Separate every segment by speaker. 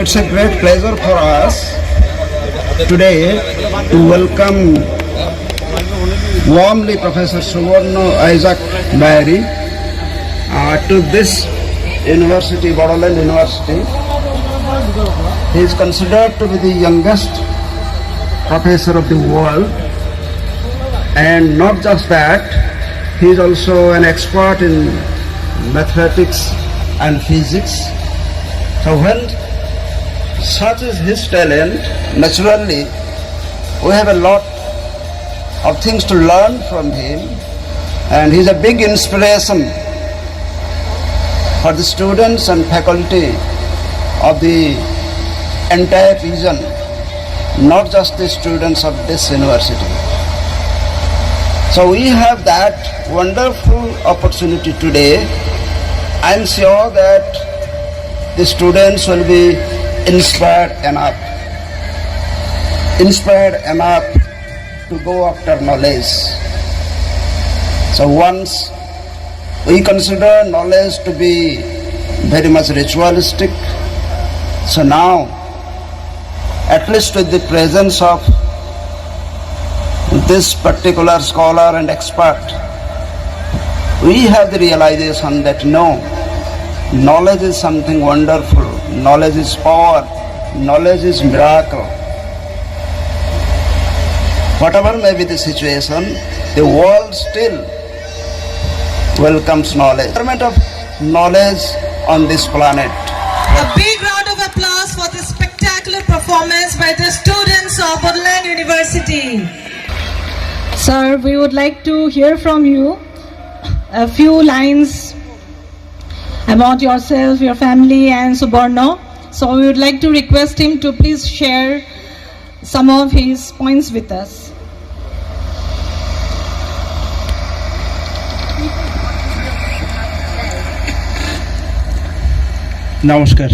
Speaker 1: it's a great pleasure for us today to welcome warmly Professor Soborno Issac Bari to this university, Bodoland University. He is considered to be the youngest professor of the world, and not just that, he is also an expert in mathematics and physics. So when such is his talent, naturally we have a lot of things to learn from him, and he is a big inspiration for the students and faculty of the entire region, not just the students of this university. So we have that wonderful opportunity today. I am sure that the students will be inspired enough to go after knowledge. So once we consider knowledge to be very much ritualistic, so now, at least with the presence of this particular scholar and expert, we have the realization that no, knowledge is something wonderful, knowledge is power, knowledge is miracle. Whatever may be the situation, the world still welcomes knowledge. Environment of knowledge on this planet.
Speaker 2: A big round of applause for this spectacular performance by the students of Bodoland University.
Speaker 3: Sir, we would like to hear from you a few lines about yourself, your family and Soborno. So we would like to request him to please share some of his points with us.
Speaker 4: নমস্কার।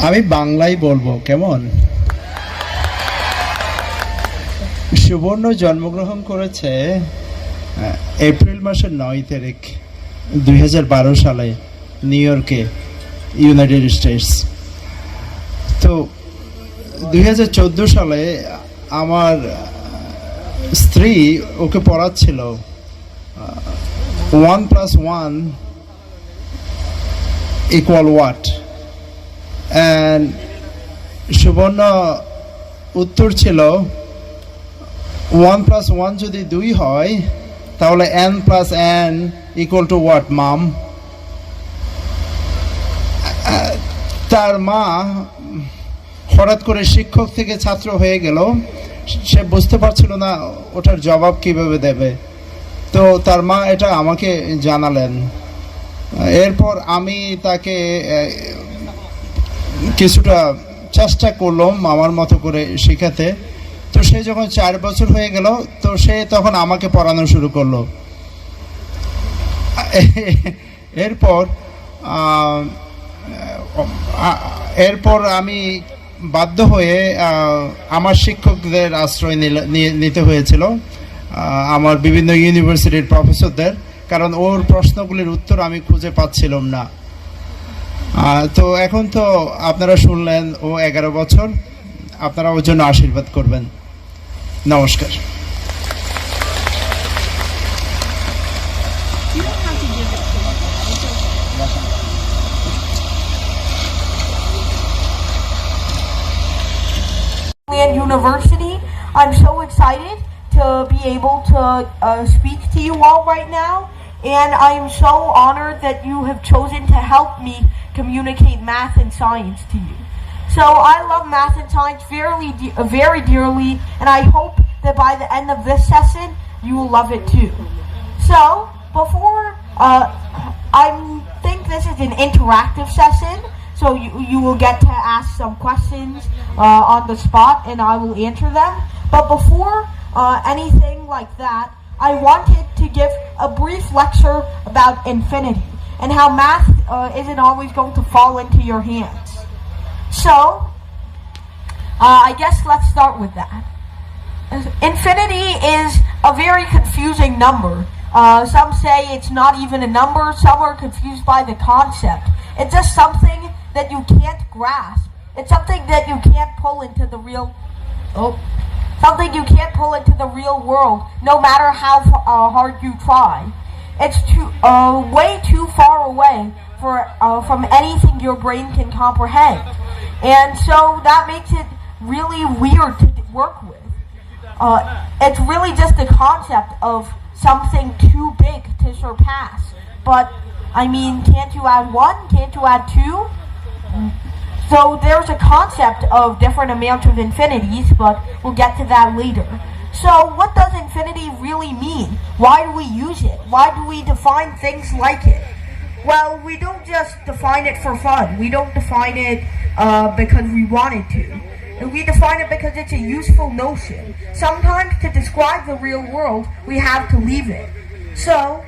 Speaker 4: আমি বাংলায় বলবো, কেমন? সুবর্ণ জন্মগ্রহণ করেছে April মাসের 9 তারিখ 2012 সালে নিউ ইয়র্কে, ইউনাইটেড স্টেটস। তো 2014 সালে আমার স্ত্রী ওকে পড়াচ্ছিল 1 + 1 = what, and সুবর্ণ উত্তর ছিল 1 + 1 যদি 2 হয় তাহলে n + n = what, mom? তার মা হঠাৎ করে শিক্ষক থেকে ছাত্র হয়ে গেল, সে বুঝতে পারছিল না ওটার জবাব কিভাবে দেবে। তো তার মা এটা আমাকে জানালেন। এরপর আমি তাকে কিছুটা চেষ্টা করলাম আমার মতো করে শেখাতে। তো সে যখন 4 বছর হয়ে গেল, তো সে তখন আমাকে পড়ানো শুরু করলো। এরপর আমি বাধ্য হয়ে আমার শিক্ষকদের আশ্রয় নিতে হয়েছিল, আমার বিভিন্ন ইউনিভার্সিটির প্রফেসরদের, কারণ ওর প্রশ্নগুলির উত্তর আমি খুঁজে পাচ্ছিলাম না। তো এখন তো আপনারা শুনলেন ও 11 বছর, আপনারা ওর জন্য আশীর্বাদ করবেন। নমস্কার।
Speaker 5: University. I'm so excited to be able to speak to you all right now, and I am so honored that you have chosen to help me communicate math and science to you. So I love math and science very dearly, and I hope that by the end of this session you will love it too. So before I think this is an interactive session, so you will get to ask some questions on the spot and I will answer them. But before anything like that, I wanted to give a brief lecture about infinity and how math isn't always going to fall into your hands. So I guess let's start with that. Infinity is a very confusing number Some say it's not even a number. Some are confused by the concept. It's just something that you can't grasp. It's something that you can't pull into the real. Something you can't pull into the real world, no matter how hard you try. It's way too far away from anything your brain can comprehend, and so that makes it really weird to work with. It's really just a concept of something too big to surpass. But I mean, can't you add 1? Can't you add 2? So there's a concept of different amounts of infinities, but we'll get to that later. So what does infinity really mean? Why do we use it? Why do we define things like it? Well, we don't just define it for fun. We don't define it because we wanted to. We define it because it's a useful notion. Sometimes to describe the real world, we have to leave it. So,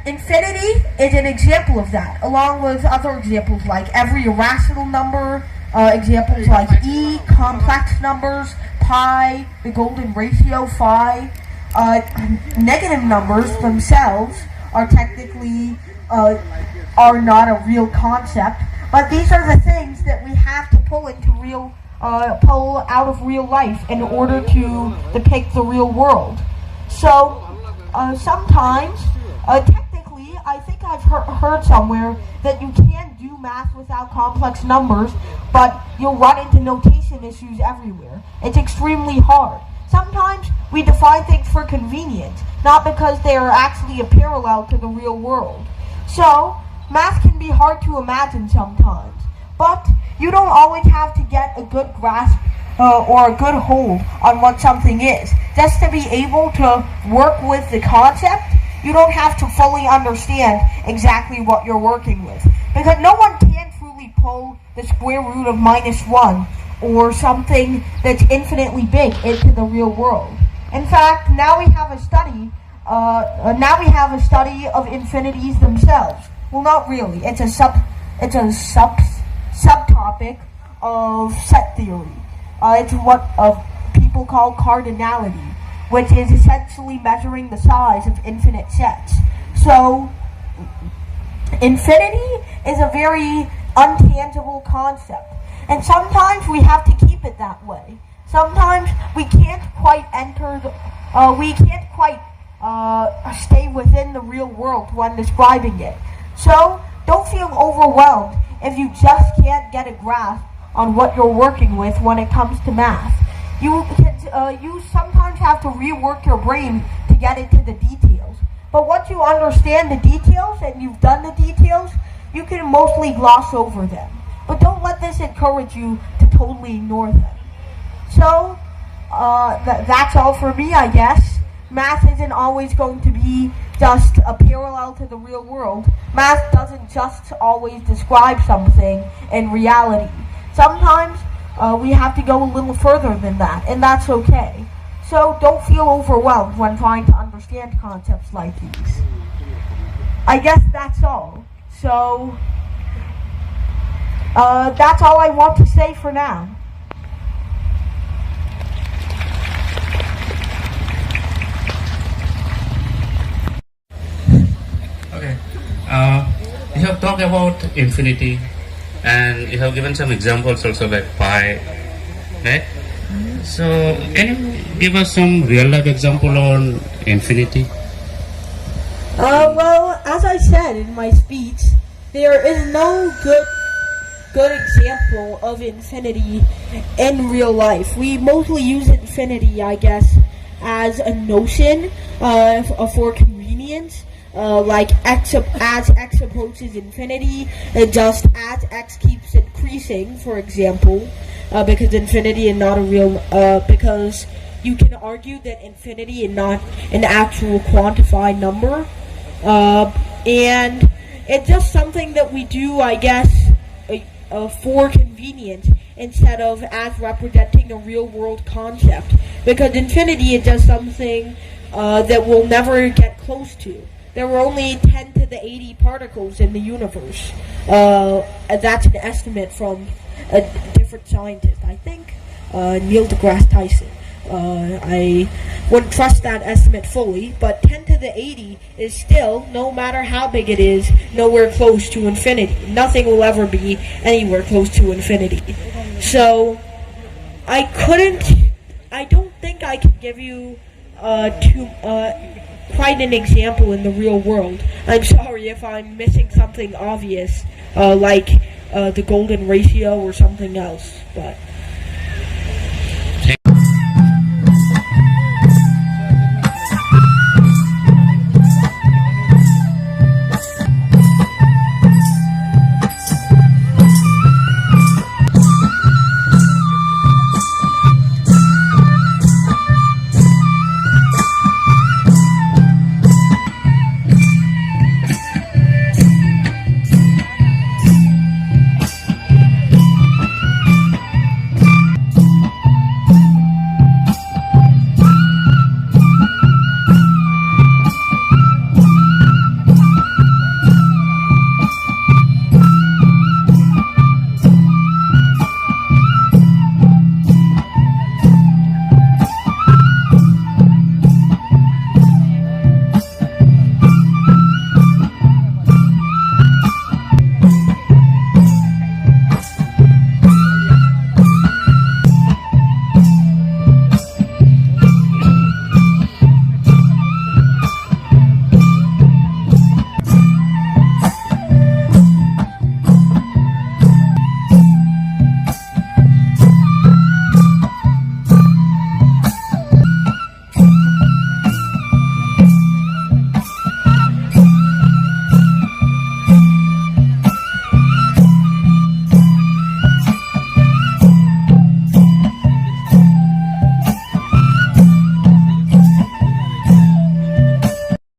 Speaker 5: infinity is an example of that, along with other examples like every irrational number, examples like e, complex numbers, pi, the golden ratio, phi. Negative numbers themselves are technically are not a real concept, but these are the things that we have to pull out of real life in order to depict the real world. So sometimes, technically, I think I've heard somewhere that you can do math without complex numbers, but you'll run into notation issues everywhere. It's extremely hard. Sometimes we define things for convenience, not because they are actually a parallel to the real world. So, math can be hard to imagine sometimes, but you don't always have to get a good grasp or a good hold on what something is. Just to be able to work with the concept, you don't have to fully understand exactly what you're working with, because no one can truly pull the square root of -1 or something that's infinitely big into the real world. In fact, now we have a study of infinities themselves. Well, not really. It's a subtopic of set theory. It's what people call cardinality, which is essentially measuring the size of infinite sets. So, infinity is a very untangible concept, and sometimes we have to keep it that way. Sometimes we can't quite stay within the real world when describing it. So, don't feel overwhelmed if you just can't get a grasp on what you're working with when it comes to math. You sometimes have to rework your brain to get into the details. But once you understand the details and you've done the details, you can mostly gloss over them. But don't let this encourage you to totally ignore them. So, that's all for me, I guess. Math isn't always going to be just a parallel to the real world. Math doesn't just always describe something in reality. Sometimes we have to go a little further than that, and that's okay. So don't feel overwhelmed when trying to understand concepts like these. I guess that's all. So that's all I want to say for now.
Speaker 6: Okay. You have talked about infinity, and you have given some examples also like pi, right? So, can you give us some real-life example on infinity?
Speaker 5: Well, as I said in my speech, there is no good example of infinity in real life. We mostly use infinity, I guess, as a notion for convenience. Like as x approaches infinity, just as x keeps increasing, for example, because infinity is not a real, because you can argue that infinity is not an actual quantified number, and it's just something that we do, I guess, for convenience instead of as representing a real world concept, because infinity is just something that we'll never get close to. There were only 10 to the 80 particles in the universe. That's an estimate from a different scientist, I think, Neil deGrasse Tyson. wouldn't trust that estimate fully, but 10 to the 80 is still, no matter how big it is, nowhere close to infinity. Nothing will ever be anywhere close to infinity. So, I don't think I could give you quite an example in the real world. I'm sorry if I'm missing something obvious, like the golden ratio or something else, but